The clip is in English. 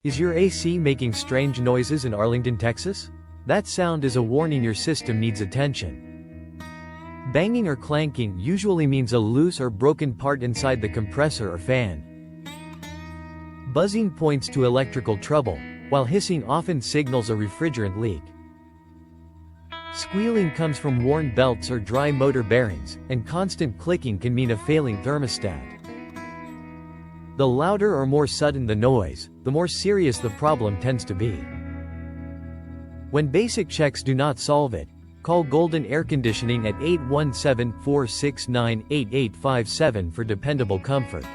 Is your AC making strange noises in Arlington, Texas? That sound is a warning your system needs attention. Banging or clanking usually means a loose or broken part inside the compressor or fan. Buzzing points to electrical trouble, while hissing often signals a refrigerant leak. Squealing comes from worn belts or dry motor bearings, and constant clicking can mean a failing thermostat. The louder or more sudden the noise, the more serious the problem tends to be. When basic checks do not solve it, call Golden Air Conditioning at 817-469-8857 for dependable comfort.